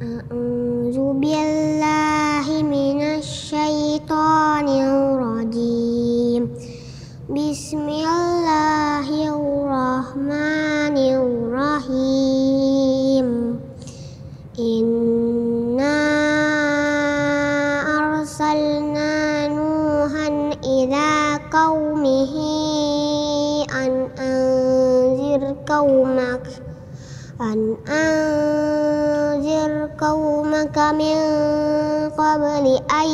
A'udzu billahi minasyaitonir rajim. Bismillahirrahmanirrahim. Inna arsalna Nuhan ila qaumihi an anzir qaumaka min qabli an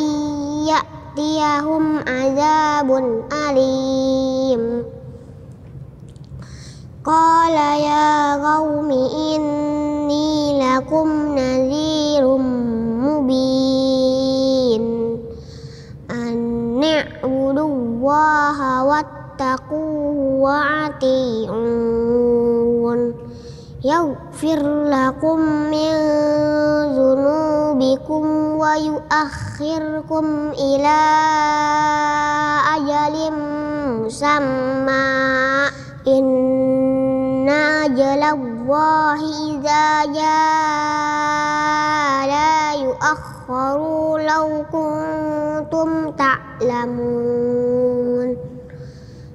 ya'tiyahum azabun alim. Qala ya qaumi inni lakum nadhirum mubin an i'budullaha wattaquhu wa'ati'un yaghfir lakum min dzunubikum wa yu'akhirkum ila ajalin musamma. Inna ajalallahi idza jaa la yu'akhkharu law kuntum ta'lamun.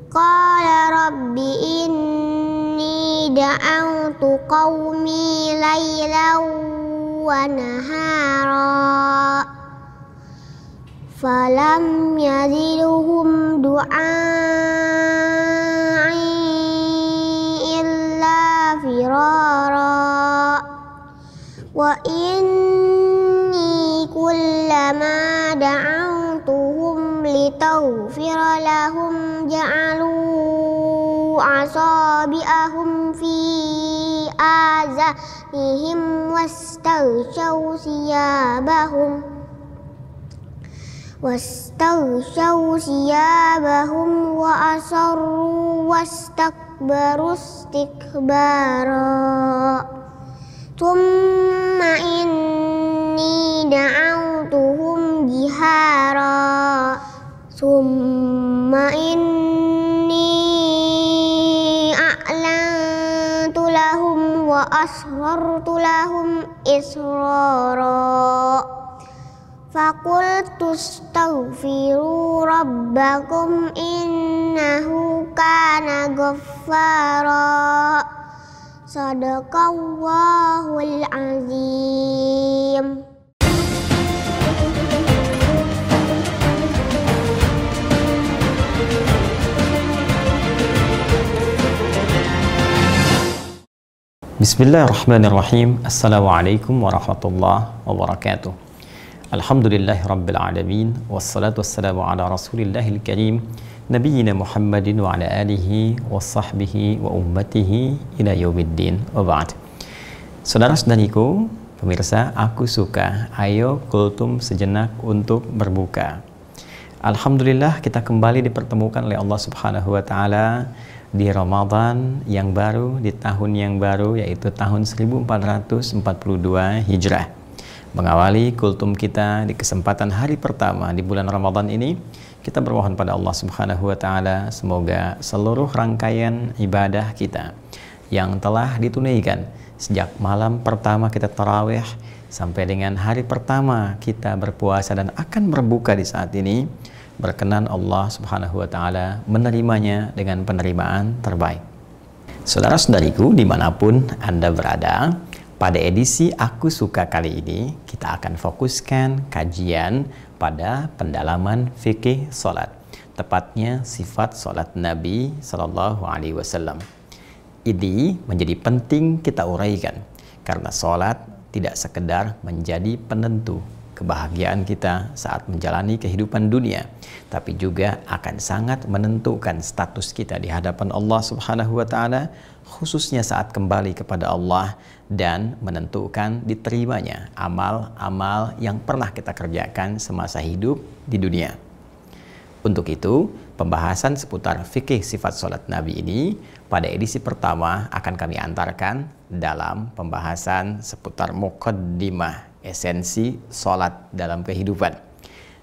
Qala rabbi inni da'awtu qaumi laylan wa nahara falam yazidhum du'ai illa firara wa inni kullama da'awtuhum litaghfira lahum ja'alu asabi'ahum fi azanihim wastaghshaw siyabahum wa asarru wastakbaru istikbara. Thumma inni da'awtuhum jihara thumma inni a'lantu lahum wa asrartu lahum israra. Faqultu astaghfiru rabbakum innahu kana ghaffara. Sadaqallahul azim. Bismillahirrahmanirrahim. Assalamualaikum warahmatullahi wabarakatuh. Alhamdulillahi rabbil alamin. Wassalatu wassalamu ala rasulillahil karim Nabiyyina Muhammadin wa ala alihi wa sahbihi wa ummatihi ila yaumiddin wa ba'd. Saudara-saudariku, pemirsa Aku Suka, ayo kultum sejenak untuk berbuka. Alhamdulillah kita kembali dipertemukan oleh Allah Subhanahu wa taala di Ramadan yang baru, di tahun yang baru, yaitu tahun 1442 Hijrah. Mengawali kultum kita di kesempatan hari pertama di bulan Ramadan ini, kita bermohon pada Allah Subhanahu wa taala semoga seluruh rangkaian ibadah kita yang telah ditunaikan sejak malam pertama kita tarawih sampai dengan hari pertama kita berpuasa dan akan berbuka di saat ini, berkenan Allah Subhanahu wa taala menerimanya dengan penerimaan terbaik. Saudara-saudariku dimanapun Anda berada, pada edisi Aku Suka kali ini kita akan fokuskan kajian pada pendalaman fikih salat, tepatnya sifat salat Nabi Shallallahu Alaihi Wasallam. Ini menjadi penting kita uraikan karena salat tidak sekedar menjadi penentu kebahagiaan kita saat menjalani kehidupan dunia, tapi juga akan sangat menentukan status kita di hadapan Allah Subhanahu wa taala, khususnya saat kembali kepada Allah dan menentukan diterimanya amal-amal yang pernah kita kerjakan semasa hidup di dunia. Untuk itu, pembahasan seputar fikih sifat salat Nabi ini pada edisi pertama akan kami antarkan dalam pembahasan seputar muqaddimah, esensi salat dalam kehidupan.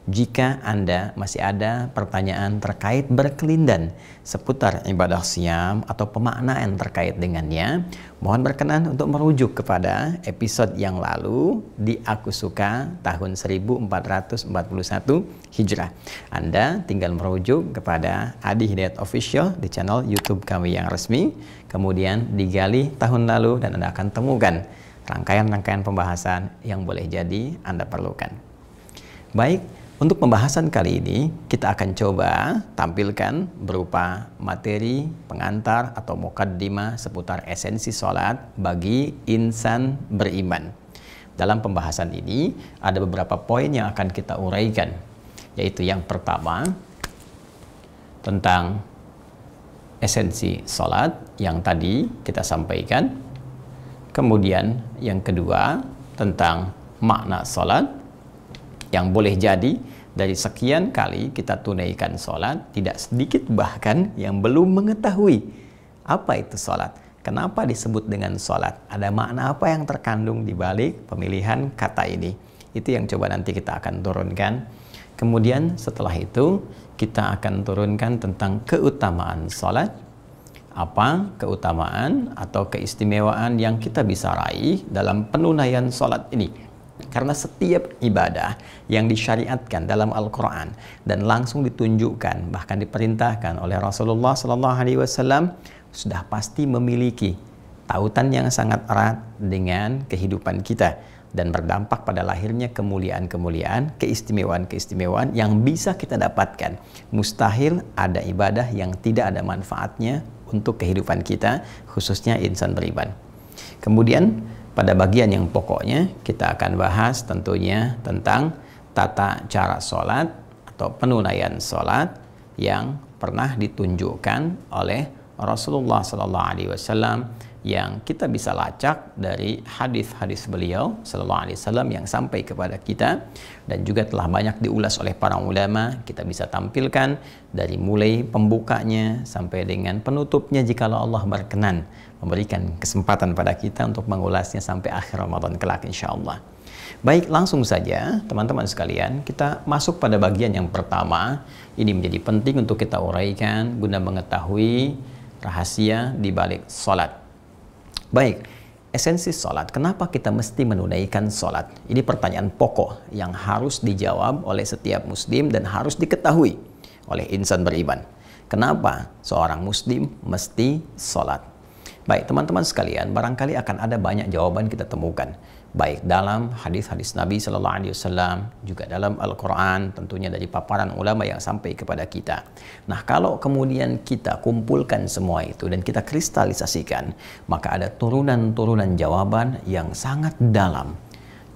Jika Anda masih ada pertanyaan terkait berkelindan seputar ibadah siam atau pemaknaan terkait dengannya, mohon berkenan untuk merujuk kepada episode yang lalu di Aku Suka tahun 1441 Hijrah. Anda tinggal merujuk kepada Adi Hidayat Official di channel YouTube kami yang resmi, kemudian digali tahun lalu dan Anda akan temukan rangkaian-rangkaian pembahasan yang boleh jadi Anda perlukan. Baik, untuk pembahasan kali ini kita akan coba tampilkan berupa materi pengantar atau mukaddimah seputar esensi sholat bagi insan beriman. Dalam pembahasan ini ada beberapa poin yang akan kita uraikan, yaitu yang pertama tentang esensi sholat yang tadi kita sampaikan, kemudian yang kedua tentang makna sholat, yang boleh jadi dari sekian kali kita tunaikan sholat, tidak sedikit bahkan yang belum mengetahui apa itu sholat, kenapa disebut dengan sholat, ada makna apa yang terkandung di balik pemilihan kata ini. Itu yang coba nanti kita akan turunkan. Kemudian setelah itu kita akan turunkan tentang keutamaan sholat, apa keutamaan atau keistimewaan yang kita bisa raih dalam penunaian sholat ini. Karena setiap ibadah yang disyariatkan dalam Al-Quran dan langsung ditunjukkan, bahkan diperintahkan oleh Rasulullah SAW, sudah pasti memiliki tautan yang sangat erat dengan kehidupan kita dan berdampak pada lahirnya kemuliaan-kemuliaan, keistimewaan-keistimewaan yang bisa kita dapatkan. Mustahil ada ibadah yang tidak ada manfaatnya untuk kehidupan kita, khususnya insan beriman. Kemudian pada bagian yang pokoknya kita akan bahas tentunya tentang tata cara sholat atau penunaian sholat yang pernah ditunjukkan oleh Rasulullah SAW, yang kita bisa lacak dari hadis-hadis beliau SAW yang sampai kepada kita dan juga telah banyak diulas oleh para ulama. Kita bisa tampilkan dari mulai pembukanya sampai dengan penutupnya jikalau Allah berkenan memberikan kesempatan pada kita untuk mengulasnya sampai akhir Ramadan kelak insyaallah. Baik, langsung saja teman-teman sekalian, kita masuk pada bagian yang pertama. Ini menjadi penting untuk kita uraikan guna mengetahui rahasia di balik sholat. Baik, esensi sholat, kenapa kita mesti menunaikan sholat? Ini pertanyaan pokok yang harus dijawab oleh setiap muslim dan harus diketahui oleh insan beriman. Kenapa seorang muslim mesti sholat? Baik teman-teman sekalian, barangkali akan ada banyak jawaban kita temukan, baik dalam hadis-hadis Nabi Sallallahu Alaihi Wasallam, juga dalam Al-Quran, tentunya dari paparan ulama yang sampai kepada kita. Nah, kalau kemudian kita kumpulkan semua itu dan kita kristalisasikan, maka ada turunan-turunan jawaban yang sangat dalam,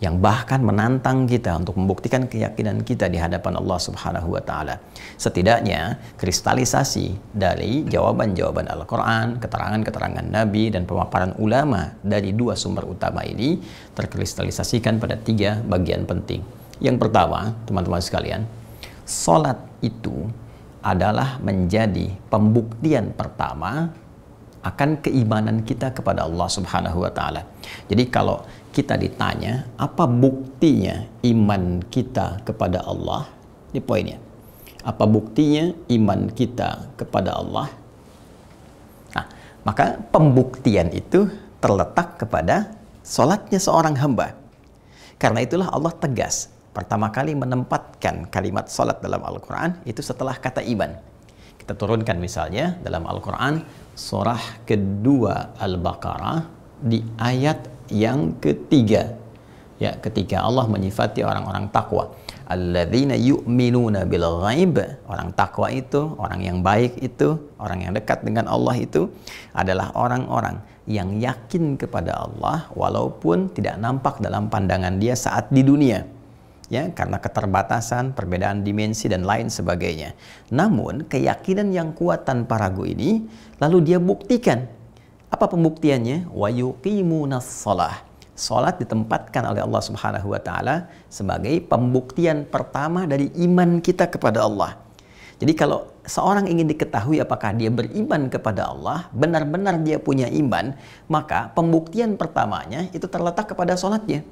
yang bahkan menantang kita untuk membuktikan keyakinan kita di hadapan Allah Subhanahu wa Ta'ala. Setidaknya kristalisasi dari jawaban-jawaban Al-Quran, keterangan-keterangan Nabi dan pemaparan ulama dari dua sumber utama ini terkristalisasikan pada tiga bagian penting. Yang pertama, teman-teman sekalian, sholat itu adalah menjadi pembuktian pertama akan keimanan kita kepada Allah Subhanahu wa Ta'ala. Jadi kalau kita ditanya apa buktinya iman kita kepada Allah, ini poinnya. Apa buktinya iman kita kepada Allah? Nah, maka pembuktian itu terletak kepada sholatnya seorang hamba. Karena itulah Allah tegas pertama kali menempatkan kalimat sholat dalam Al-Quran itu setelah kata iman. Kita turunkan misalnya dalam Al-Quran surah kedua Al-Baqarah di ayat yang ketiga, ya, ketika Allah menyifati orang-orang takwa, alladzina yu'minuna bil ghaib, orang takwa itu, orang yang baik itu, orang yang dekat dengan Allah itu adalah orang-orang yang yakin kepada Allah walaupun tidak nampak dalam pandangan dia saat di dunia, ya, karena keterbatasan, perbedaan dimensi dan lain sebagainya. Namun keyakinan yang kuat tanpa ragu ini lalu dia buktikan. Apa pembuktiannya? Wa yuqimunas shalah. Salat ditempatkan oleh Allah Subhanahu wa Ta'ala sebagai pembuktian pertama dari iman kita kepada Allah. Jadi kalau seorang ingin diketahui apakah dia beriman kepada Allah, benar-benar dia punya iman, maka pembuktian pertamanya itu terletak kepada salatnya.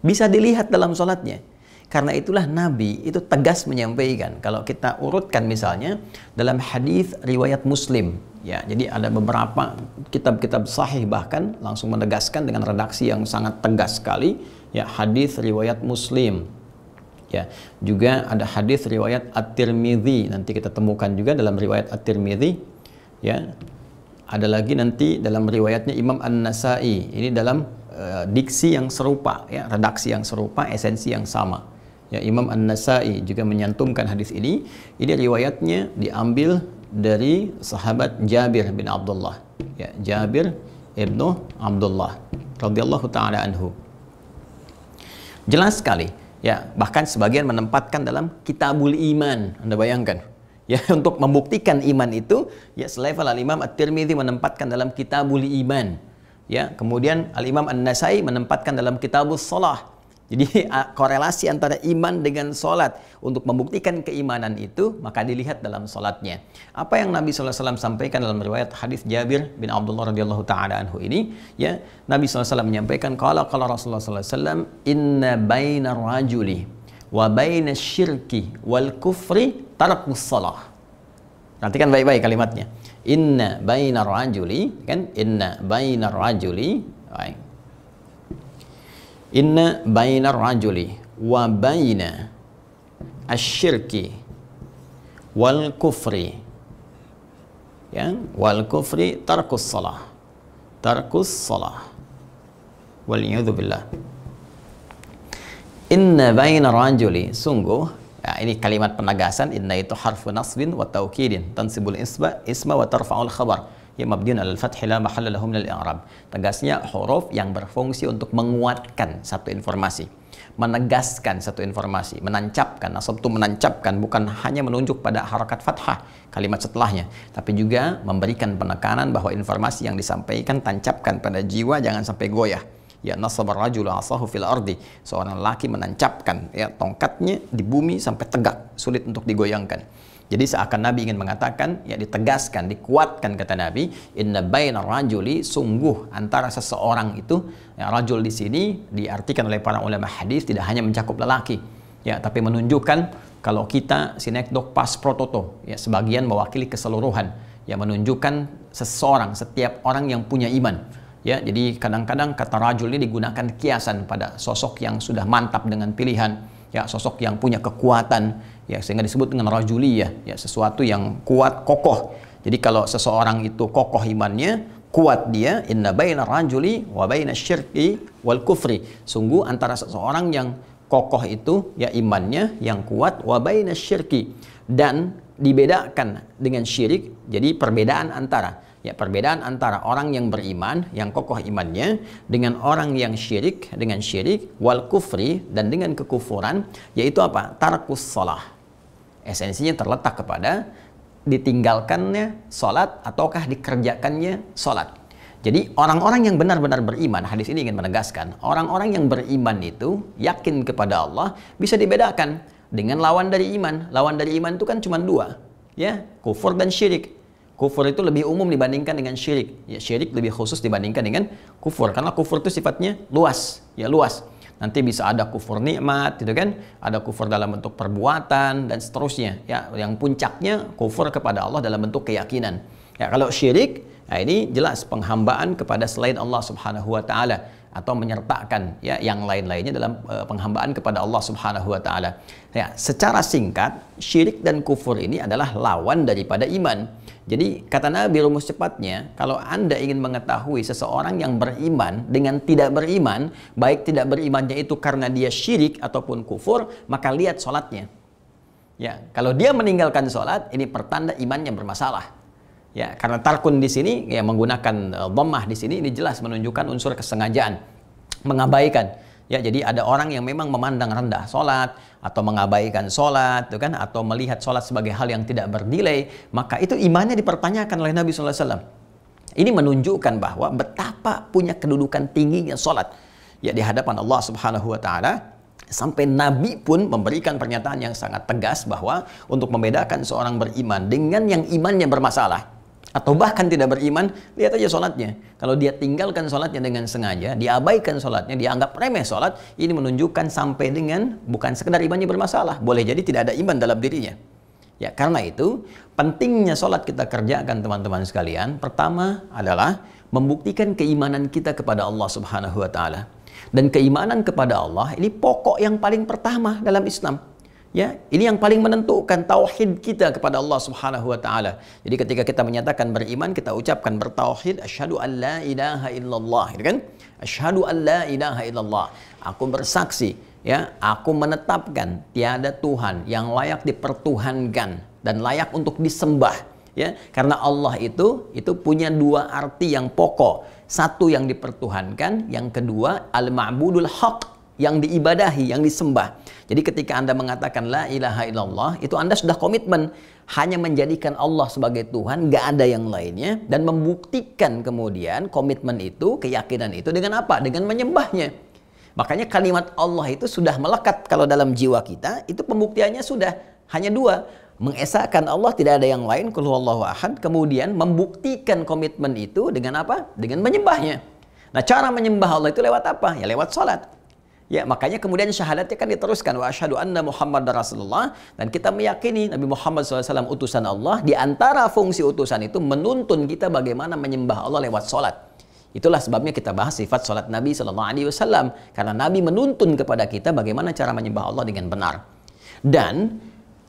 Bisa dilihat dalam salatnya. Karena itulah Nabi itu tegas menyampaikan. Kalau kita urutkan misalnya dalam hadis riwayat Muslim, ya, jadi ada beberapa kitab-kitab sahih bahkan langsung menegaskan dengan redaksi yang sangat tegas sekali, ya, hadis riwayat Muslim. Ya, juga ada hadis riwayat At-Tirmidzi, nanti kita temukan juga dalam riwayat At-Tirmidzi, ya. Ada lagi nanti dalam riwayatnya Imam An-Nasai. Ini dalam diksi yang serupa, ya, redaksi yang serupa, esensi yang sama. Ya, Imam An-Nasai juga menyantumkan hadis ini. Ini riwayatnya diambil dari sahabat Jabir bin Abdullah. Ya, Jabir ibnu Abdullah radhiyallahu taala anhu. Jelas sekali, ya, bahkan sebagian menempatkan dalam Kitabul Iman. Anda bayangkan. Ya, untuk membuktikan iman itu, ya, selevel Al-Imam At-Tirmidzi menempatkan dalam Kitabul Iman. Ya, kemudian Al-Imam An-Nasai menempatkan dalam Kitabus Shalah. Jadi korelasi antara iman dengan sholat, untuk membuktikan keimanan itu maka dilihat dalam sholatnya. Apa yang Nabi SAW sampaikan dalam riwayat hadis Jabir bin Abdullah radhiyallahu taala anhu ini, ya, Nabi SAW menyampaikan qala Rasulullah SAW, inna bainar rajuli wa bainas syirki wal kufri tarkus shalah. Perhatikan baik-baik kalimatnya. Inna bainar rajuli, kan, inna bainar rajuli, baik. Inna bainar rajuli wa baina asyirki wal kufri, ya, wal kufri tarkus salah. Tarkus salah. Wal iyadzu billah. Inna bainar rajuli, sungguh, ya, ini kalimat penegasan. Inna itu harfu nasbin wa taukidin, tansibul isma wa tarfa'ul khabar. Ya, mabniun alal fathi la mahalla lahu minal i'rab. Tegasnya huruf yang berfungsi untuk menguatkan satu informasi, menegaskan satu informasi, menancapkan. Nasab itu menancapkan, bukan hanya menunjuk pada harakat fathah kalimat setelahnya, tapi juga memberikan penekanan bahwa informasi yang disampaikan tancapkan pada jiwa, jangan sampai goyah. Ya, nasabar rajulu asahu fil ardi, seorang laki menancapkan, ya, tongkatnya di bumi sampai tegak, sulit untuk digoyangkan. Jadi seakan Nabi ingin mengatakan, ya, ditegaskan, dikuatkan kata Nabi, inna bainar rajuli, sungguh antara seseorang itu, ya, rajul di sini diartikan oleh para ulama hadis tidak hanya mencakup lelaki, ya, tapi menunjukkan kalau kita sinekdok pas prototo, ya, sebagian mewakili keseluruhan, ya, menunjukkan seseorang, setiap orang yang punya iman. Ya, jadi kadang-kadang kata rajul ini digunakan kiasan pada sosok yang sudah mantap dengan pilihan, ya, sosok yang punya kekuatan, ya, sehingga disebut dengan rajuliyah, ya, sesuatu yang kuat, kokoh. Jadi kalau seseorang itu kokoh imannya, kuat dia, inna baina rajuli wa baina syirki wal kufri, sungguh antara seseorang yang kokoh itu, ya, imannya yang kuat, wa baina syirki, dan dibedakan dengan syirik. Jadi perbedaan antara, ya, perbedaan antara orang yang beriman, yang kokoh imannya, dengan orang yang syirik, dengan syirik, wal kufri, dan dengan kekufuran, yaitu apa? Tarkus shalah. Esensinya terletak kepada ditinggalkannya sholat ataukah dikerjakannya sholat. Jadi orang-orang yang benar-benar beriman, hadis ini ingin menegaskan, orang-orang yang beriman itu yakin kepada Allah bisa dibedakan dengan lawan dari iman. Lawan dari iman itu kan cuma dua, ya, kufur dan syirik. Kufur itu lebih umum dibandingkan dengan syirik. Ya, syirik lebih khusus dibandingkan dengan kufur, karena kufur itu sifatnya luas, ya, luas. Nanti bisa ada kufur nikmat, gitu kan? Ada kufur dalam bentuk perbuatan dan seterusnya. Ya, yang puncaknya kufur kepada Allah dalam bentuk keyakinan. Ya, kalau syirik, nah ini jelas penghambaan kepada selain Allah Subhanahu wa taala atau menyertakan, ya, yang lain-lainnya dalam penghambaan kepada Allah Subhanahu wa taala. Ya, secara singkat, syirik dan kufur ini adalah lawan daripada iman. Jadi kata Nabi rumus cepatnya, kalau Anda ingin mengetahui seseorang yang beriman dengan tidak beriman, baik tidak berimannya itu karena dia syirik ataupun kufur, maka lihat sholatnya. Ya, kalau dia meninggalkan sholat, ini pertanda imannya bermasalah. Ya, karena tarkun di sini, ya, menggunakan dhammah di sini, ini jelas menunjukkan unsur kesengajaan, mengabaikan. Ya, jadi ada orang yang memang memandang rendah sholat atau mengabaikan sholat, kan, atau melihat sholat sebagai hal yang tidak bernilai, maka itu imannya dipertanyakan oleh Nabi SAW. Ini menunjukkan bahwa betapa punya kedudukan tingginya sholat, ya, di hadapan Allah Subhanahu wa taala, sampai Nabi pun memberikan pernyataan yang sangat tegas bahwa untuk membedakan seorang beriman dengan yang imannya bermasalah, atau bahkan tidak beriman, lihat aja sholatnya. Kalau dia tinggalkan sholatnya dengan sengaja, diabaikan sholatnya, dianggap remeh sholat, ini menunjukkan sampai dengan bukan sekedar imannya bermasalah, boleh jadi tidak ada iman dalam dirinya. Ya, karena itu pentingnya sholat kita kerjakan teman-teman sekalian. Pertama adalah membuktikan keimanan kita kepada Allah Subhanahu wa Ta'ala. Dan keimanan kepada Allah ini pokok yang paling pertama dalam Islam. Ya, ini yang paling menentukan tauhid kita kepada Allah Subhanahu wa Ta'ala. Jadi ketika kita menyatakan beriman, kita ucapkan bertauhid, asyhadu an la ilaha illallah, gitu kan? Asyhadu an la ilaha illallah. Aku bersaksi, ya, aku menetapkan tiada Tuhan yang layak dipertuhankan dan layak untuk disembah, ya. Karena Allah itu punya dua arti yang pokok. Satu yang dipertuhankan, yang kedua al-ma'budul haq, yang diibadahi, yang disembah. Jadi ketika Anda mengatakan la ilaha illallah, itu Anda sudah komitmen hanya menjadikan Allah sebagai Tuhan, gak ada yang lainnya, dan membuktikan kemudian komitmen itu, keyakinan itu dengan apa? Dengan menyembahnya. Makanya kalimat Allah itu sudah melekat kalau dalam jiwa kita, itu pembuktiannya sudah hanya dua. Mengesahkan Allah, tidak ada yang lain, qul huwallahu ahad, kemudian membuktikan komitmen itu dengan apa? Dengan menyembahnya. Nah, cara menyembah Allah itu lewat apa? Ya lewat salat. Ya, makanya kemudian syahadatnya kan diteruskan wa asyhadu anna Muhammadar Rasulullah, dan kita meyakini Nabi Muhammad SAW utusan Allah. Di antara fungsi utusan itu menuntun kita bagaimana menyembah Allah lewat salat. Itulah sebabnya kita bahas sifat salat Nabi SAW, karena Nabi menuntun kepada kita bagaimana cara menyembah Allah dengan benar. Dan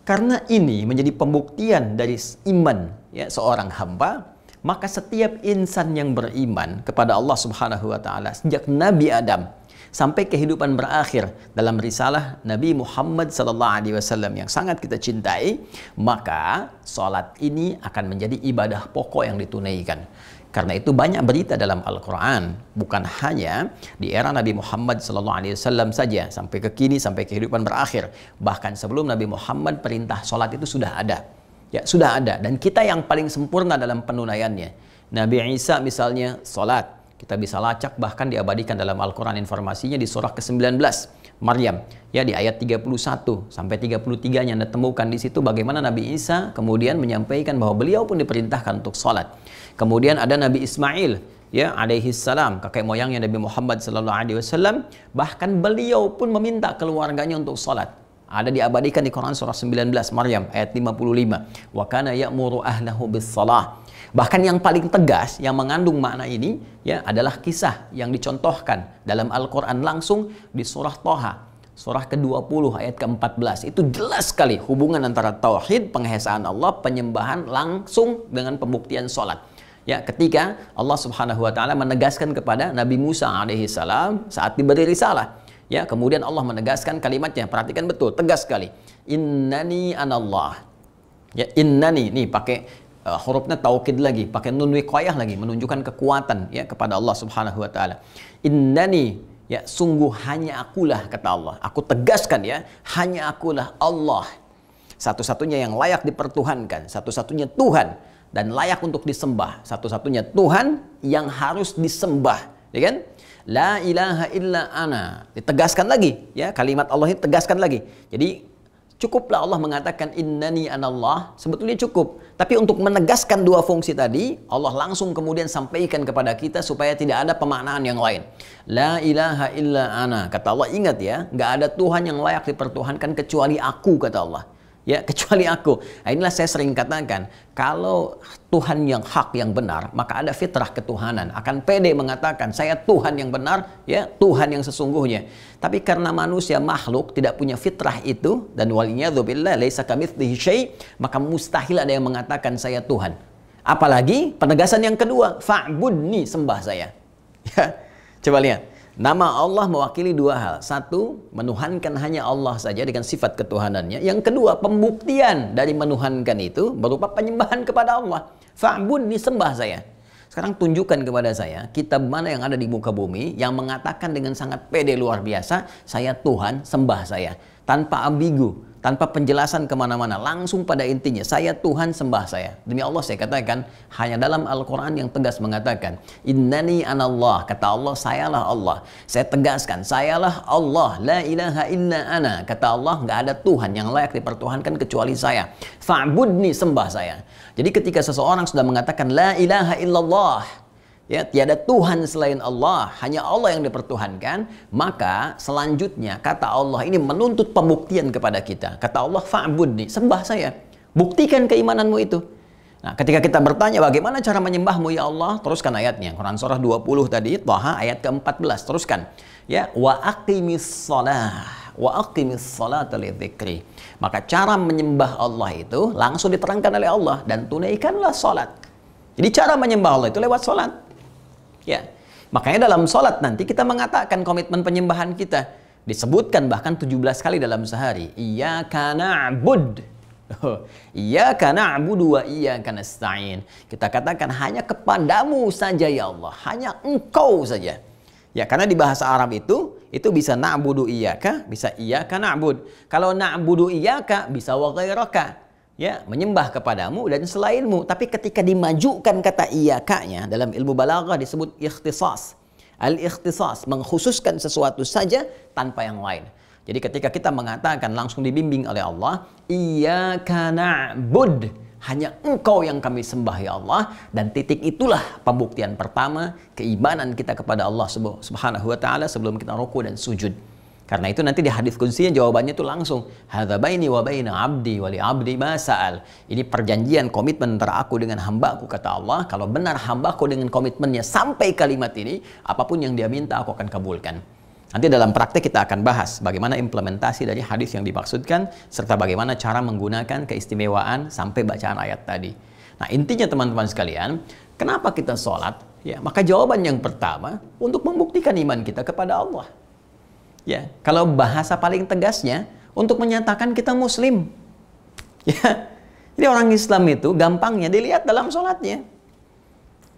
karena ini menjadi pembuktian dari iman, ya, seorang hamba, maka setiap insan yang beriman kepada Allah Subhanahu wa Ta'ala sejak Nabi Adam sampai kehidupan berakhir dalam risalah Nabi Muhammad SAW yang sangat kita cintai, maka sholat ini akan menjadi ibadah pokok yang ditunaikan. Karena itu banyak berita dalam Al-Quran, bukan hanya di era Nabi Muhammad SAW saja, sampai ke kini, sampai kehidupan berakhir. Bahkan sebelum Nabi Muhammad, perintah sholat itu sudah ada. Ya, sudah ada. Dan kita yang paling sempurna dalam penunaiannya. Nabi Isa misalnya sholat. Kita bisa lacak, bahkan diabadikan dalam Al-Quran informasinya di surah ke-19 Maryam, ya, di ayat 31 sampai 33 yang Anda temukan di situ bagaimana Nabi Isa kemudian menyampaikan bahwa beliau pun diperintahkan untuk sholat. Kemudian ada Nabi Ismail, ya, alaihi salam, kakek moyangnya Nabi Muhammad SAW, bahkan beliau pun meminta keluarganya untuk sholat. Ada diabadikan di Quran surah 19 Maryam ayat 55. Wa kana ya'muru ahlahu bis shalah. Bahkan yang paling tegas yang mengandung makna ini, ya, adalah kisah yang dicontohkan dalam Al-Qur'an langsung di surah Thaha, surah ke-20 ayat ke-14. Itu jelas sekali hubungan antara tauhid, penghesaan Allah, penyembahan langsung dengan pembuktian salat. Ya, ketika Allah Subhanahu wa Ta'ala menegaskan kepada Nabi Musa alaihi salam saat diberi risalah, ya, kemudian Allah menegaskan kalimatnya, perhatikan betul, tegas sekali. Innani anallah. Ya, innani, nih pakai hurufnya taukid lagi, pakai nun wiqayah lagi, menunjukkan kekuatan, ya, kepada Allah Subhanahu wa Ta'ala. Innani, ya, sungguh hanya akulah, kata Allah. Aku tegaskan, ya, hanya akulah Allah. Satu-satunya yang layak dipertuhankan, satu-satunya Tuhan dan layak untuk disembah, satu-satunya Tuhan yang harus disembah, ya kan? La ilaha illa ana. Ditegaskan lagi, ya, kalimat Allah ini tegaskan lagi. Jadi cukuplah Allah mengatakan innani anallah, sebetulnya cukup. Tapi untuk menegaskan dua fungsi tadi, Allah langsung kemudian sampaikan kepada kita supaya tidak ada pemaknaan yang lain. La ilaha illa ana. Kata Allah, ingat ya, nggak ada Tuhan yang layak dipertuhankan kecuali aku, kata Allah. Ya, kecuali aku. Nah, inilah saya sering katakan, kalau Tuhan yang hak, yang benar, maka ada fitrah ketuhanan. Akan pede mengatakan, saya Tuhan yang benar, ya, Tuhan yang sesungguhnya. Tapi karena manusia makhluk tidak punya fitrah itu, dan waliyadzubillah laisa kamitslihi syai', maka mustahil ada yang mengatakan saya Tuhan. Apalagi penegasan yang kedua, fa'budni, sembah saya. Ya, coba lihat. Nama Allah mewakili dua hal. Satu, menuhankan hanya Allah saja dengan sifat ketuhanannya. Yang kedua, pembuktian dari menuhankan itu berupa penyembahan kepada Allah. Fa'budni, sembah saya. Sekarang tunjukkan kepada saya, kitab mana yang ada di muka bumi yang mengatakan dengan sangat pede luar biasa, saya Tuhan, sembah saya. Tanpa ambigu, tanpa penjelasan kemana-mana, langsung pada intinya, saya Tuhan, sembah saya. Demi Allah saya katakan, hanya dalam Al-Quran yang tegas mengatakan, innani anallah, kata Allah, sayalah Allah. Saya tegaskan, sayalah Allah, la ilaha illa ana, kata Allah, nggak ada Tuhan yang layak dipertuhankan kecuali saya. Fa'budni, sembah saya. Jadi ketika seseorang sudah mengatakan, la ilaha illallah, ya, tiada Tuhan selain Allah, hanya Allah yang dipertuhankan, maka selanjutnya kata Allah ini menuntut pembuktian kepada kita. Kata Allah, fa'budni, sembah saya. Buktikan keimananmu itu. Nah, ketika kita bertanya bagaimana cara menyembahmu ya Allah, teruskan ayatnya. Quran surah 20 tadi, Thaha ayat ke-14, teruskan. Ya, wa aqimis shalah, wa aqimis shalata lidzikri. Maka cara menyembah Allah itu langsung diterangkan oleh Allah, dan tunaikanlah salat. Jadi cara menyembah Allah itu lewat salat. Ya, makanya dalam sholat nanti kita mengatakan komitmen penyembahan kita. Disebutkan bahkan 17 kali dalam sehari. Iyyaka na'bud. Iyyaka na'budu wa iyyaka nasta'in. Kita katakan hanya kepadamu saja ya Allah. Hanya engkau saja. Ya, karena di bahasa Arab itu bisa na'budu iyyaka, bisa iyyaka na'bud. Kalau na'budu iyyaka bisa wa ghairaka. Ya, menyembah kepadamu dan selainmu. Tapi ketika dimajukan kata iyakanya, dalam ilmu balaghah disebut ikhtisas. Al-ikhtisas, mengkhususkan sesuatu saja tanpa yang lain. Jadi ketika kita mengatakan langsung dibimbing oleh Allah, iyyaka na'bud, hanya engkau yang kami sembah ya Allah. Dan titik itulah pembuktian pertama keimanan kita kepada Allah subhanahu wa ta'ala sebelum kita ruku dan sujud. Karena itu nanti di hadis qudsinya jawabannya itu langsung, hadza baini wa baina abdi wa li abdi ma sa'al. Ini perjanjian komitmen antara aku dengan hambaku, kata Allah. Kalau benar hambaku dengan komitmennya sampai kalimat ini, apapun yang dia minta aku akan kabulkan. Nanti dalam praktek kita akan bahas bagaimana implementasi dari hadis yang dimaksudkan, serta bagaimana cara menggunakan keistimewaan sampai bacaan ayat tadi. Nah, intinya teman-teman sekalian, kenapa kita sholat? Ya, maka jawaban yang pertama untuk membuktikan iman kita kepada Allah. Ya, kalau bahasa paling tegasnya untuk menyatakan kita muslim. Ya. Jadi orang Islam itu gampangnya dilihat dalam sholatnya.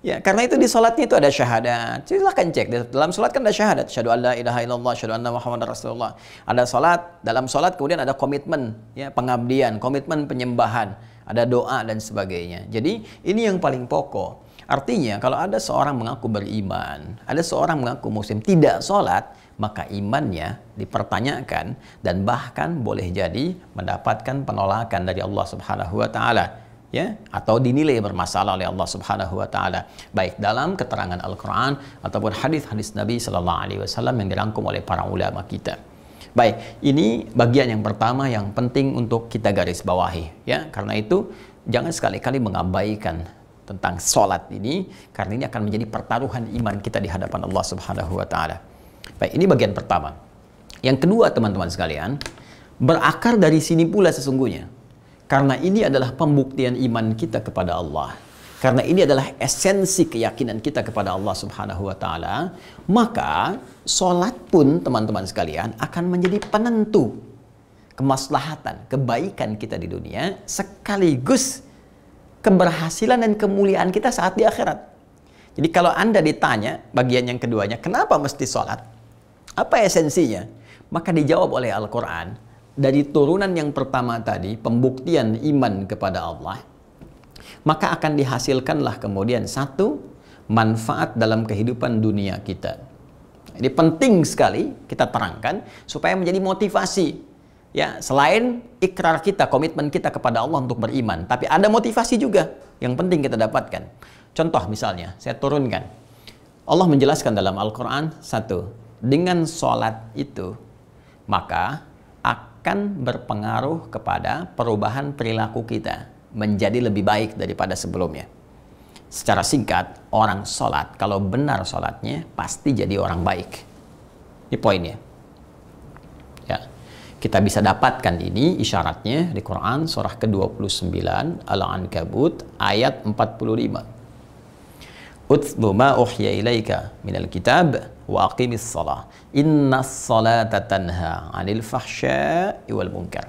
Ya, karena itu di sholatnya itu ada syahadat. Silahkan cek, dalam sholat kan ada syahadat. Asyhadu an la ilaha illallah, asyhadu anna Muhammadar Rasulullah. Ada sholat, dalam sholat kemudian ada komitmen, ya, pengabdian, komitmen penyembahan, ada doa dan sebagainya. Jadi ini yang paling pokok. Artinya kalau ada seorang mengaku beriman, ada seorang mengaku muslim, tidak sholat, maka imannya dipertanyakan dan bahkan boleh jadi mendapatkan penolakan dari Allah Subhanahu wa taala, ya, atau dinilai bermasalah oleh Allah Subhanahu wa taala, baik dalam keterangan Al-Qur'an ataupun hadis-hadis Nabi sallallahu alaihi wasallam yang dirangkum oleh para ulama kita. Baik, ini bagian yang pertama yang penting untuk kita garis bawahi, ya. Karena itu jangan sekali-kali mengabaikan tentang sholat ini, karena ini akan menjadi pertaruhan iman kita di hadapan Allah Subhanahu wa taala. Baik, ini bagian pertama. Yang kedua, teman-teman sekalian, berakar dari sini pula sesungguhnya. Karena ini adalah pembuktian iman kita kepada Allah. Karena ini adalah esensi keyakinan kita kepada Allah Subhanahu wa taala, maka sholat pun teman-teman sekalian akan menjadi penentu kemaslahatan, kebaikan kita di dunia, sekaligus keberhasilan dan kemuliaan kita saat di akhirat. Jadi kalau Anda ditanya bagian yang keduanya, kenapa mesti sholat? Apa esensinya? Maka dijawab oleh Al-Quran, dari turunan yang pertama tadi, pembuktian iman kepada Allah, maka akan dihasilkanlah kemudian satu, manfaat dalam kehidupan dunia kita. Ini penting sekali kita terangkan, supaya menjadi motivasi. Ya, selain ikrar kita, komitmen kita kepada Allah untuk beriman, tapi ada motivasi juga yang penting kita dapatkan. Contoh misalnya, saya turunkan. Allah menjelaskan dalam Al-Quran, satu, dengan sholat itu, maka akan berpengaruh kepada perubahan perilaku kita, menjadi lebih baik daripada sebelumnya. Secara singkat, orang sholat, kalau benar sholatnya, pasti jadi orang baik. Ini poinnya. Ya. Kita bisa dapatkan ini isyaratnya di Quran surah ke-29 Al-Ankabut ayat 45. Utlu ma uhya ilaika minal kitab wa aqimis shalah innas salata tanha 'anil fahsya'i wal munkar.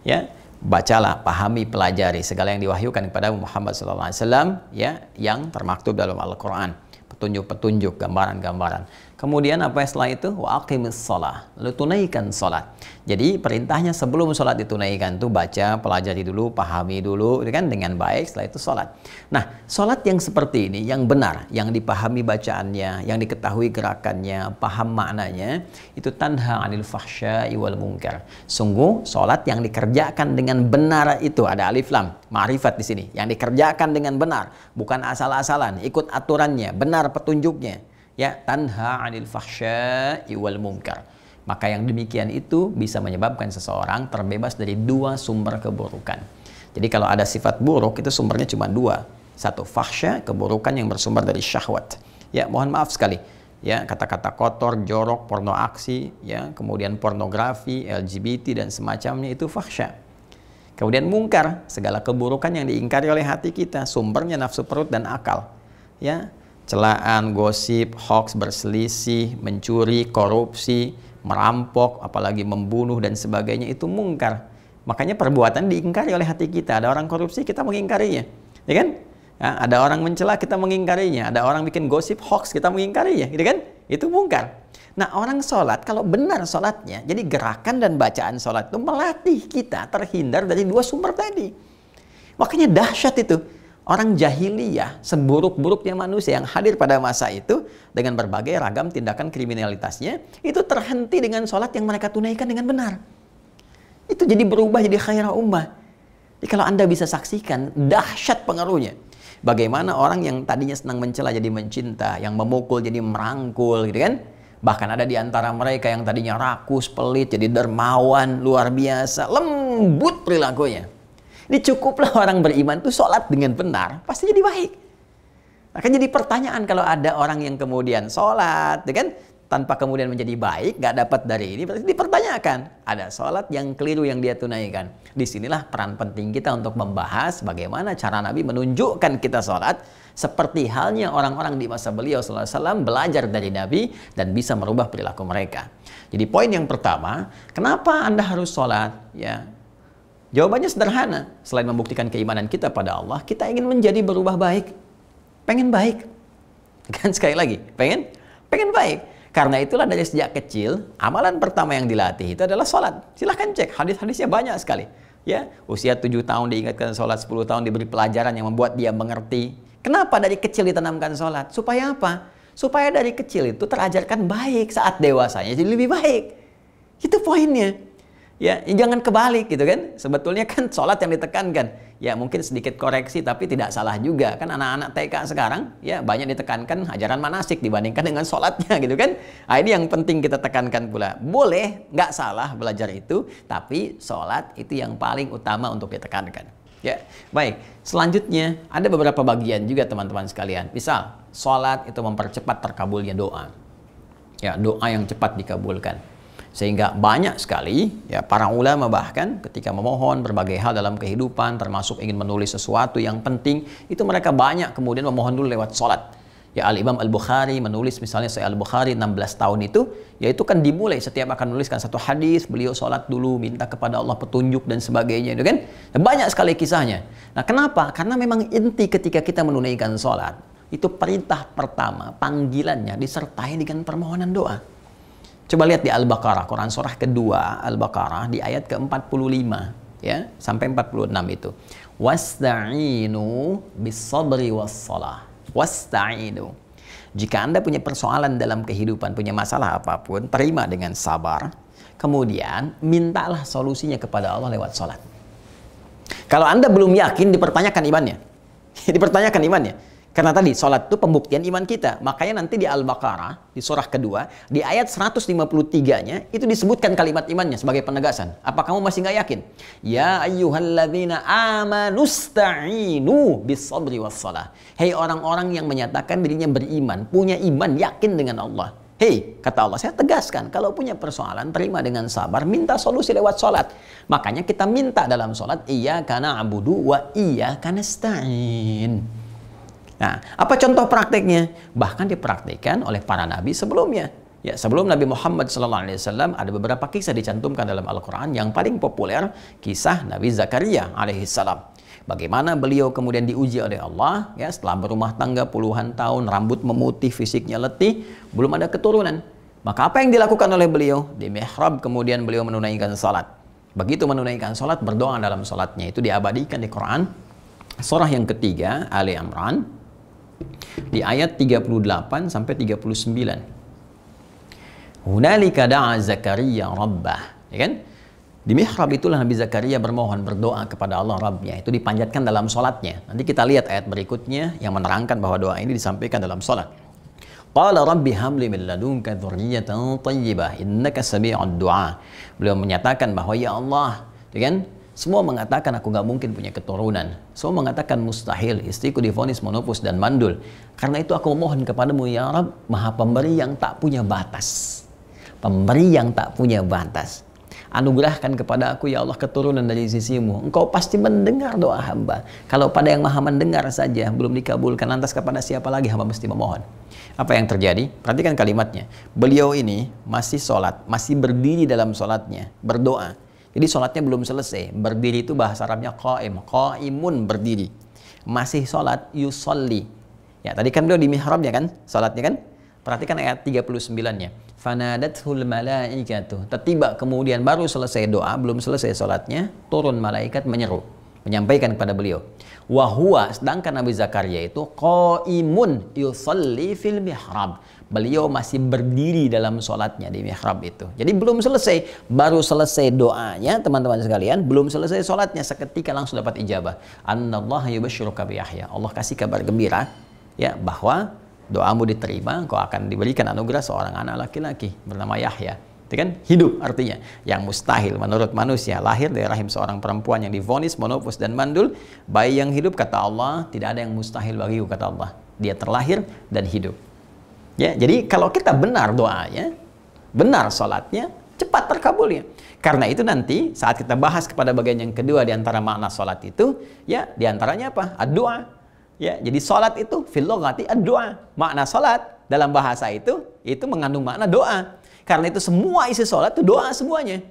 Ya, bacalah, pahami, pelajari segala yang diwahyukan kepada Muhammad sallallahu alaihi wasallam, ya, yang termaktub dalam Al-Qur'an. Petunjuk-petunjuk, gambaran-gambaran. Kemudian apa setelah itu? Wa aqimis shalah. Lalu tunaikan salat. Jadi perintahnya sebelum salat ditunaikan tuh baca, pelajari dulu, pahami dulu kan dengan baik, setelah itu salat. Nah, salat yang seperti ini yang benar, yang dipahami bacaannya, yang diketahui gerakannya, paham maknanya, itu tanha 'anil fahsya'i wal munkar. Sungguh salat yang dikerjakan dengan benar itu ada alif lam, ma'rifat di sini. Yang dikerjakan dengan benar, bukan asal-asalan, ikut aturannya, benar petunjuknya. Ya, tanha 'anil fahsya'i wal munkar. Maka yang demikian itu bisa menyebabkan seseorang terbebas dari dua sumber keburukan. Jadi kalau ada sifat buruk itu sumbernya cuma dua. Satu, fahsya, keburukan yang bersumber dari syahwat. Ya, mohon maaf sekali. Ya, kata-kata kotor, jorok, porno aksi, ya, kemudian pornografi, LGBT dan semacamnya itu fahsya. Kemudian mungkar, segala keburukan yang diingkari oleh hati kita, sumbernya nafsu perut dan akal. Ya, celaan, gosip, hoax, berselisih, mencuri, korupsi, merampok, apalagi membunuh dan sebagainya itu mungkar. Makanya perbuatan diingkari oleh hati kita. Ada orang korupsi, kita mengingkarinya, ya kan? Ya, ada orang mencela, kita mengingkarinya. Ada orang bikin gosip, hoax, kita mengingkarinya, gitu kan? Itu mungkar. Nah, orang sholat, kalau benar sholatnya, jadi gerakan dan bacaan sholat itu melatih kita terhindar dari dua sumber tadi. Makanya dahsyat itu. Orang jahiliyah, seburuk-buruknya manusia yang hadir pada masa itu dengan berbagai ragam tindakan kriminalitasnya, itu terhenti dengan sholat yang mereka tunaikan dengan benar. Itu jadi berubah jadi khairah ummah. Jadi kalau Anda bisa saksikan, dahsyat pengaruhnya. Bagaimana orang yang tadinya senang mencela jadi mencinta, yang memukul jadi merangkul, gitu kan? Bahkan ada di antara mereka yang tadinya rakus, pelit, jadi dermawan, luar biasa, lembut perilakunya. Ini cukuplah orang beriman tuh sholat dengan benar, pasti jadi baik. Akan jadi pertanyaan kalau ada orang yang kemudian sholat, ya kan, tanpa kemudian menjadi baik, gak dapat dari ini, berarti dipertanyakan. Ada sholat yang keliru yang dia tunaikan. Disinilah peran penting kita untuk membahas bagaimana cara Nabi menunjukkan kita sholat, seperti halnya orang-orang di masa beliau SAW belajar dari Nabi dan bisa merubah perilaku mereka. Jadi poin yang pertama, kenapa Anda harus sholat? Ya, jawabannya sederhana. Selain membuktikan keimanan kita pada Allah, kita ingin menjadi berubah baik. Pengen baik. Kan sekali lagi, pengen baik. Karena itulah dari sejak kecil, amalan pertama yang dilatih itu adalah sholat. Silahkan cek, hadis-hadisnya banyak sekali. Ya, usia 7 tahun diingatkan sholat, 10 tahun diberi pelajaran yang membuat dia mengerti. Kenapa dari kecil ditanamkan sholat? Supaya apa? Supaya dari kecil itu terajarkan baik, saat dewasanya jadi lebih baik. Itu poinnya. Ya, jangan kebalik gitu kan. Sebetulnya kan sholat yang ditekankan. Ya mungkin sedikit koreksi tapi tidak salah juga. Kan anak-anak TK sekarang ya banyak ditekankan ajaran manasik dibandingkan dengan sholatnya gitu kan. Nah, ini yang penting kita tekankan pula. Boleh, nggak salah belajar itu. Tapi sholat itu yang paling utama untuk ditekankan. Ya, baik. Selanjutnya ada beberapa bagian juga teman-teman sekalian. Misal, sholat itu mempercepat terkabulnya doa. Ya, doa yang cepat dikabulkan. Sehingga banyak sekali ya para ulama bahkan ketika memohon berbagai hal dalam kehidupan termasuk ingin menulis sesuatu yang penting itu mereka banyak kemudian memohon dulu lewat sholat. Ya Al-Imam Al-Bukhari menulis misalnya Sahih Al-Bukhari 16 tahun itu yaitu kan dimulai setiap akan menuliskan satu hadis beliau sholat dulu minta kepada Allah petunjuk dan sebagainya itu kan. Dan banyak sekali kisahnya. Nah kenapa? Karena memang inti ketika kita menunaikan sholat itu perintah pertama panggilannya disertai dengan permohonan doa. Coba lihat di Al-Baqarah, Quran surah kedua Al-Baqarah di ayat ke-45 ya sampai 46 itu. Wasta'inu bis-sabri was-shalah. Wasta'inu. Jika Anda punya persoalan dalam kehidupan, punya masalah apapun, terima dengan sabar. Kemudian mintalah solusinya kepada Allah lewat salat. Kalau Anda belum yakin, dipertanyakan imannya. Dipertanyakan imannya. Karena tadi sholat itu pembuktian iman kita. Makanya nanti di Al-Baqarah, di surah kedua, di ayat 153-nya, itu disebutkan kalimat imannya sebagai penegasan. Apa kamu masih nggak yakin? Ya ayyuhalladzina amanusta'inu bis-sabri was-shalah. Hei orang-orang yang menyatakan dirinya beriman, punya iman, yakin dengan Allah. Hei, kata Allah, saya tegaskan, kalau punya persoalan, terima dengan sabar, minta solusi lewat sholat. Makanya kita minta dalam sholat, iyyaka na'budu wa iyyaka nasta'in. Nah, apa contoh prakteknya? Bahkan dipraktikkan oleh para nabi sebelumnya. Ya, sebelum Nabi Muhammad SAW ada beberapa kisah dicantumkan dalam Al-Quran. Yang paling populer kisah Nabi Zakaria alaihissalam. Bagaimana beliau kemudian diuji oleh Allah, ya, setelah berumah tangga puluhan tahun, rambut memutih, fisiknya letih, belum ada keturunan. Maka apa yang dilakukan oleh beliau? Di mihrab kemudian beliau menunaikan salat. Begitu menunaikan salat, berdoa dalam salatnya. Itu diabadikan di Quran. Surah yang ketiga, Ali Imran, di ayat 38 sampai 39. Hunalika da'a Zakaria rabbah. Ya kan? Di mihrab itulah Nabi Zakaria bermohon, berdoa kepada Allah Rabbnya. Itu dipanjatkan dalam sholatnya. Nanti kita lihat ayat berikutnya yang menerangkan bahwa doa ini disampaikan dalam sholat. Qala rabbi habli min ladunka dzurriyyatan thayyibah innaka sami'ud du'a. Beliau menyatakan bahwa ya Allah, ya kan? Semua mengatakan aku nggak mungkin punya keturunan. Semua mengatakan mustahil, istriku divonis monopus dan mandul. Karena itu aku mohon kepadamu ya Rabb, Maha Pemberi yang tak punya batas. Pemberi yang tak punya batas. Anugerahkan kepada aku ya Allah keturunan dari sisimu. Engkau pasti mendengar doa hamba. Kalau pada yang maha mendengar saja belum dikabulkan, lantas kepada siapa lagi hamba mesti memohon? Apa yang terjadi? Perhatikan kalimatnya. Beliau ini masih sholat, masih berdiri dalam sholatnya, berdoa. Jadi sholatnya belum selesai. Berdiri itu bahasa Arabnya qaim, qaimun, berdiri. Masih sholat, yusolli. Ya, tadi kan beliau di mihrabnya kan, sholatnya kan? Perhatikan ayat 39-nya. Fanadathul malaikatu. Tiba kemudian baru selesai doa, belum selesai sholatnya, turun malaikat menyeru, menyampaikan kepada beliau. Wahuwa, sedangkan Nabi Zakaria itu qaimun yusalli fil mihrab. Beliau masih berdiri dalam sholatnya di mihrab itu. Jadi belum selesai, baru selesai doanya teman-teman sekalian, belum selesai sholatnya, seketika langsung dapat ijabah. Annallaha yubashshiruka bi Yahya. Allah kasih kabar gembira ya bahwa doamu diterima, kau akan diberikan anugerah seorang anak laki-laki bernama Yahya. Itu kan hidup artinya. Yang mustahil menurut manusia, lahir dari rahim seorang perempuan yang divonis monopus dan mandul. Bayi yang hidup, kata Allah, tidak ada yang mustahil bagiku, kata Allah. Dia terlahir dan hidup. Ya, jadi kalau kita benar doanya, benar sholatnya, cepat terkabulnya. Karena itu nanti saat kita bahas kepada bagian yang kedua di antara makna sholat itu, ya diantaranya apa? Ad-doa. Ya, jadi salat itu fil lughati ad-du'a. Makna salat dalam bahasa itu mengandung makna doa. Karena itu semua isi salat itu doa semuanya.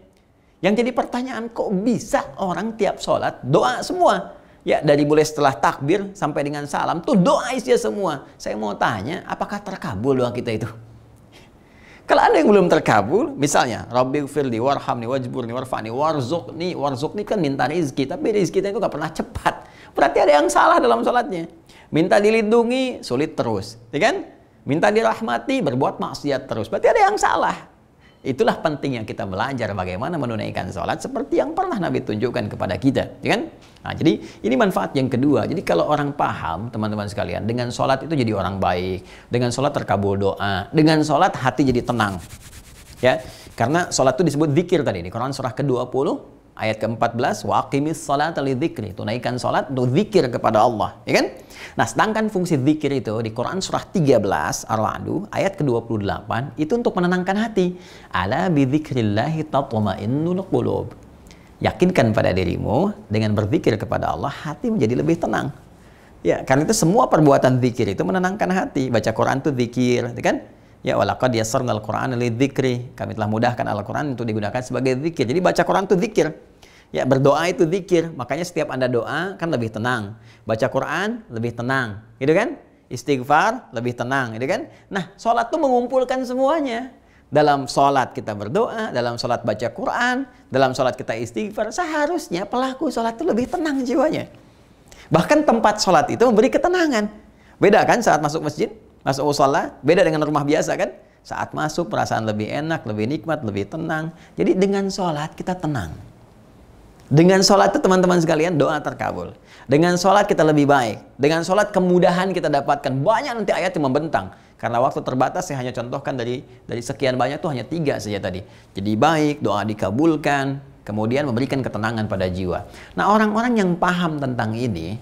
Yang jadi pertanyaan, kok bisa orang tiap salat doa semua? Ya, dari mulai setelah takbir sampai dengan salam tuh doa isinya semua. Saya mau tanya, apakah terkabul doa kita itu? Kalau ada yang belum terkabul, misalnya Rabbighfirli warhamni wajburni warfa'ni warzuqni. Warzuqni kan minta rizki, tapi rizki kita itu gak pernah cepat. Berarti ada yang salah dalam sholatnya. Minta dilindungi, sulit terus. Ya kan? Minta dirahmati, berbuat maksiat terus. Berarti ada yang salah. Itulah pentingnya kita belajar bagaimana menunaikan sholat seperti yang pernah Nabi tunjukkan kepada kita. Ya kan? Nah, jadi ini manfaat yang kedua. Jadi kalau orang paham, teman-teman sekalian, dengan sholat itu jadi orang baik. Dengan sholat terkabul doa. Dengan sholat hati jadi tenang. Ya, karena sholat itu disebut zikir tadi. Di Quran surah ke-20. Ayat ke-14, wa aqimis salata lidzikri, tunaikan salat untuk zikir kepada Allah, ya kan? Nah, sedangkan fungsi zikir itu di Quran surah 13 Ar-Ra'd ayat ke-28 itu untuk menenangkan hati. Ala bidzikrillahi tatma'innul qulub. Yakinkan pada dirimu dengan berzikir kepada Allah hati menjadi lebih tenang. Ya, karena itu semua perbuatan zikir itu menenangkan hati. Baca Quran itu zikir, ya kan? Ya, walaqad yassarnal Qur'ana lidzikri. Kami telah mudahkan Al-Qur'an untuk digunakan sebagai zikir. Jadi baca Quran itu zikir. Ya, berdoa itu zikir. Makanya setiap Anda doa kan lebih tenang. Baca Quran lebih tenang, gitu kan? Istighfar lebih tenang, gitu kan? Nah, sholat itu mengumpulkan semuanya. Dalam sholat kita berdoa, dalam sholat baca Quran, dalam sholat kita istighfar. Seharusnya pelaku sholat itu lebih tenang jiwanya. Bahkan tempat sholat itu memberi ketenangan. Beda kan saat masuk masjid? Masuk mushola, beda dengan rumah biasa kan? Saat masuk perasaan lebih enak, lebih nikmat, lebih tenang. Jadi dengan sholat kita tenang. Dengan sholat itu teman-teman sekalian doa terkabul. Dengan sholat kita lebih baik. Dengan sholat kemudahan kita dapatkan. Banyak nanti ayat yang membentang. Karena waktu terbatas saya hanya contohkan dari sekian banyak tuh hanya 3 saja tadi. Jadi baik, doa dikabulkan, kemudian memberikan ketenangan pada jiwa. Nah, orang-orang yang paham tentang ini,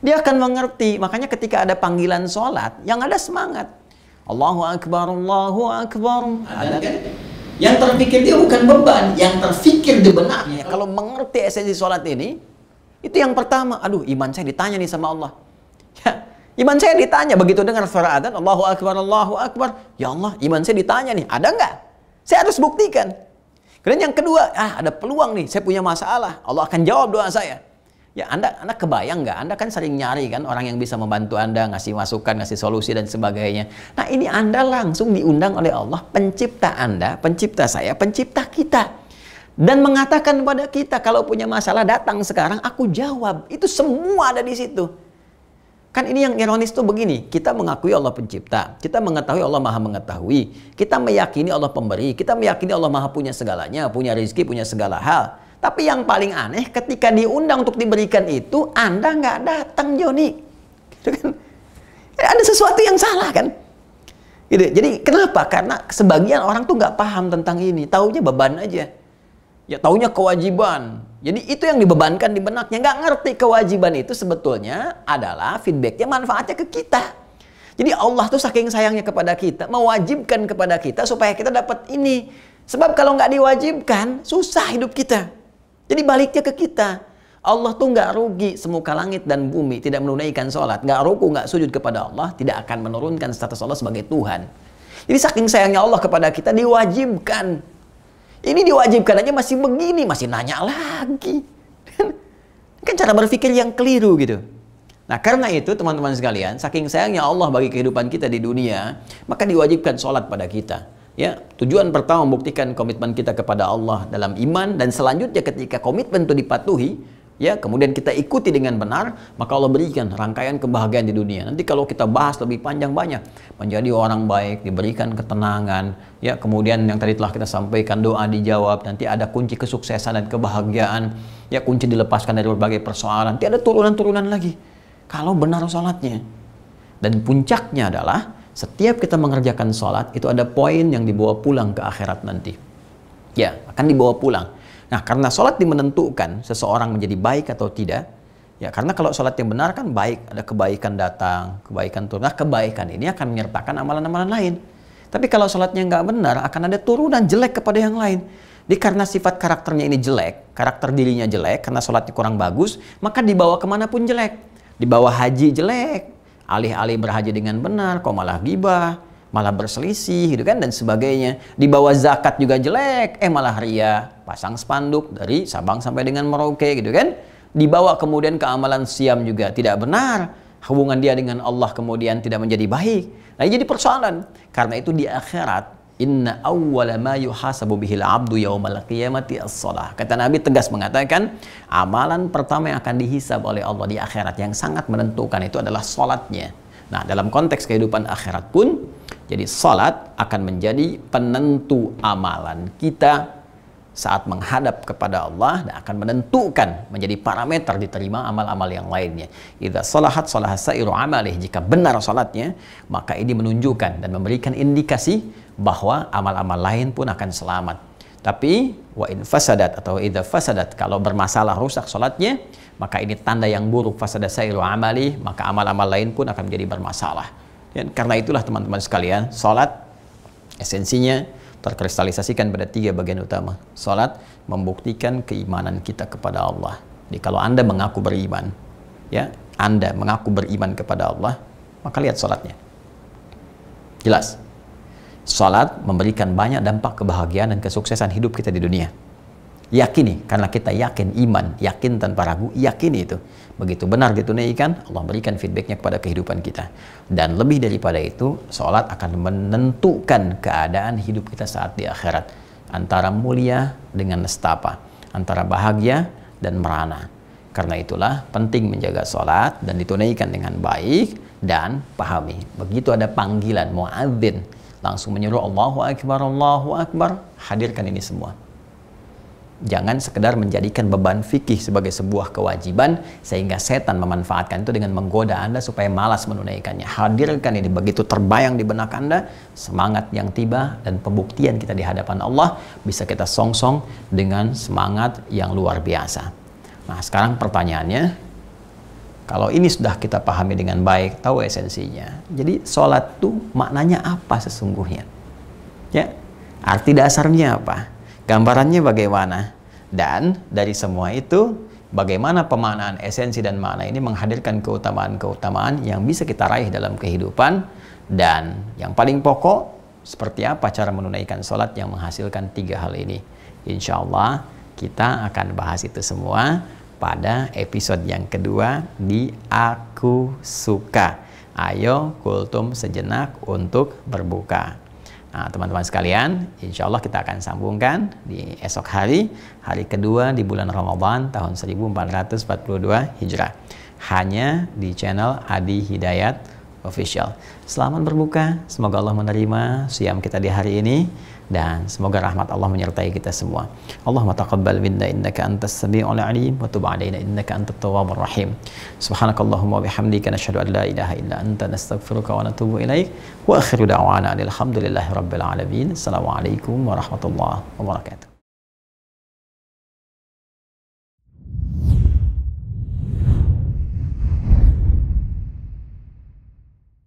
dia akan mengerti. Makanya ketika ada panggilan sholat, yang ada semangat. Allahu Akbar, Allahu Akbar. Ada kan? Yang terpikir dia bukan beban, yang terpikir dia benarnya. Kalau mengerti esensi sholat ini, itu yang pertama. Aduh, iman saya ditanya nih sama Allah. Ya, iman saya ditanya. Begitu dengar suara adzan, Allahu Akbar, Allahu Akbar. Ya Allah, iman saya ditanya nih. Ada nggak? Saya harus buktikan. Kemudian yang kedua, ada peluang nih. Saya punya masalah. Allah akan jawab doa saya. Ya, Anda kebayang nggak? Anda kan sering nyari kan orang yang bisa membantu Anda, ngasih masukan, ngasih solusi dan sebagainya. Nah, ini Anda langsung diundang oleh Allah, pencipta Anda, pencipta saya, pencipta kita. Dan mengatakan kepada kita, kalau punya masalah datang sekarang, aku jawab. Itu semua ada di situ. Kan ini yang ironis tuh begini, kita mengakui Allah pencipta, kita mengetahui Allah maha mengetahui, kita meyakini Allah pemberi, kita meyakini Allah maha punya segalanya, punya rezeki, punya segala hal. Tapi yang paling aneh ketika diundang untuk diberikan itu, Anda nggak datang, Joni. Gitu kan? Ada sesuatu yang salah kan? Gitu. Jadi kenapa? Karena sebagian orang tuh nggak paham tentang ini, taunya beban aja. Ya taunya kewajiban. Jadi itu yang dibebankan di benaknya, nggak ngerti kewajiban itu sebetulnya adalah feedbacknya, manfaatnya ke kita. Jadi Allah tuh saking sayangnya kepada kita, mewajibkan kepada kita supaya kita dapat ini. Sebab kalau nggak diwajibkan, susah hidup kita. Jadi baliknya ke kita. Allah tuh nggak rugi semuka langit dan bumi tidak menunaikan sholat, nggak ruku, nggak sujud kepada Allah, tidak akan menurunkan status Allah sebagai Tuhan. Jadi saking sayangnya Allah kepada kita, diwajibkan. Ini diwajibkan aja masih begini, masih nanya lagi. Kan cara berpikir yang keliru gitu. Nah karena itu teman-teman sekalian, saking sayangnya Allah bagi kehidupan kita di dunia, maka diwajibkan sholat pada kita. Ya, tujuan pertama membuktikan komitmen kita kepada Allah dalam iman, dan selanjutnya ketika komitmen itu dipatuhi, ya, kemudian kita ikuti dengan benar, maka Allah berikan rangkaian kebahagiaan di dunia. Nanti kalau kita bahas lebih panjang banyak, menjadi orang baik, diberikan ketenangan, ya, kemudian yang tadi telah kita sampaikan, doa dijawab, nanti ada kunci kesuksesan dan kebahagiaan, ya, kunci dilepaskan dari berbagai persoalan, nanti ada turunan-turunan lagi kalau benar sholatnya. Dan puncaknya adalah setiap kita mengerjakan sholat, itu ada poin yang dibawa pulang ke akhirat nanti. Ya, akan dibawa pulang. Nah, karena sholat menentukan seseorang menjadi baik atau tidak. Ya, karena kalau sholat yang benar kan baik, ada kebaikan datang, kebaikan turun. Nah, kebaikan ini akan menyertakan amalan-amalan lain. Tapi kalau sholatnya nggak benar, akan ada turunan jelek kepada yang lain. Jadi karena sifat karakternya ini jelek, karakter dirinya jelek, karena sholatnya kurang bagus, maka dibawa kemanapun jelek. Dibawa haji jelek, alih-alih berhaji dengan benar, kok malah gibah, malah berselisih, gitu kan, dan sebagainya. Dibawa zakat juga jelek, malah ria, pasang spanduk dari Sabang sampai dengan Merauke, gitu kan. Dibawa kemudian ke amalan siam juga tidak benar, hubungan dia dengan Allah kemudian tidak menjadi baik. Nah, jadi persoalan. Karena itu di akhirat, inna awwala ma yuhasabu bihil abdu yaumal qiyamati as-shalah. Kata Nabi tegas mengatakan, amalan pertama yang akan dihisab oleh Allah di akhirat yang sangat menentukan itu adalah salatnya. Nah, dalam konteks kehidupan akhirat pun, jadi salat akan menjadi penentu amalan kita saat menghadap kepada Allah, dan akan menentukan menjadi parameter diterima amal-amal yang lainnya. Idza salahat salaha sairu amalih, jika benar salatnya, maka ini menunjukkan dan memberikan indikasi bahwa amal-amal lain pun akan selamat. Tapi wa in fasadat atau idza fasadat, kalau bermasalah rusak salatnya, maka ini tanda yang buruk, fasada sairu amali, maka amal-amal lain pun akan menjadi bermasalah. Dan karena itulah teman-teman sekalian, salat esensinya terkristalisasikan pada 3 bagian utama. Salat membuktikan keimanan kita kepada Allah. Jadi kalau Anda mengaku beriman, ya, Anda mengaku beriman kepada Allah, maka lihat salatnya. Jelas. Salat memberikan banyak dampak kebahagiaan dan kesuksesan hidup kita di dunia. Yakini, karena kita yakin iman, yakin tanpa ragu, yakini itu. Begitu benar ditunaikan, Allah berikan feedbacknya kepada kehidupan kita. Dan lebih daripada itu, sholat akan menentukan keadaan hidup kita saat di akhirat. Antara mulia dengan nestapa, antara bahagia dan merana. Karena itulah penting menjaga sholat dan ditunaikan dengan baik, dan pahami. Begitu ada panggilan muadzin, langsung menyuruh Allahu Akbar, hadirkan ini semua. Jangan sekedar menjadikan beban fikih sebagai sebuah kewajiban sehingga setan memanfaatkan itu dengan menggoda Anda supaya malas menunaikannya. Hadirkan ini, begitu terbayang di benak Anda, semangat yang tiba dan pembuktian kita di hadapan Allah bisa kita songsong dengan semangat yang luar biasa. Nah, sekarang pertanyaannya, kalau ini sudah kita pahami dengan baik, tahu esensinya. Jadi sholat itu maknanya apa sesungguhnya? Ya, arti dasarnya apa? Gambarannya bagaimana? Dan dari semua itu, bagaimana pemaknaan esensi dan makna ini menghadirkan keutamaan-keutamaan yang bisa kita raih dalam kehidupan. Dan yang paling pokok, seperti apa cara menunaikan sholat yang menghasilkan 3 hal ini. Insya Allah kita akan bahas itu semua pada episode yang kedua di Aku Suka. Ayo kultum sejenak untuk berbuka. Nah, teman-teman sekalian, insya Allah kita akan sambungkan di esok hari kedua di bulan Ramadan tahun 1442 Hijrah. Hanya di channel Adi Hidayat Official. Selamat berbuka, semoga Allah menerima siyam kita di hari ini, dan semoga rahmat Allah menyertai kita semua. Allahumma taqabbal minna innaka antas sami'ul alim wa tub 'alaina innaka antat tawwabur rahim. Subhanakallahumma wa bihamdika nasyhadu an la ilaha illa anta nastaghfiruka wa natubu ilaik. Wa akhiru da'wana alhamdulillahi rabbil alamin. Assalamualaikum warahmatullahi wabarakatuh.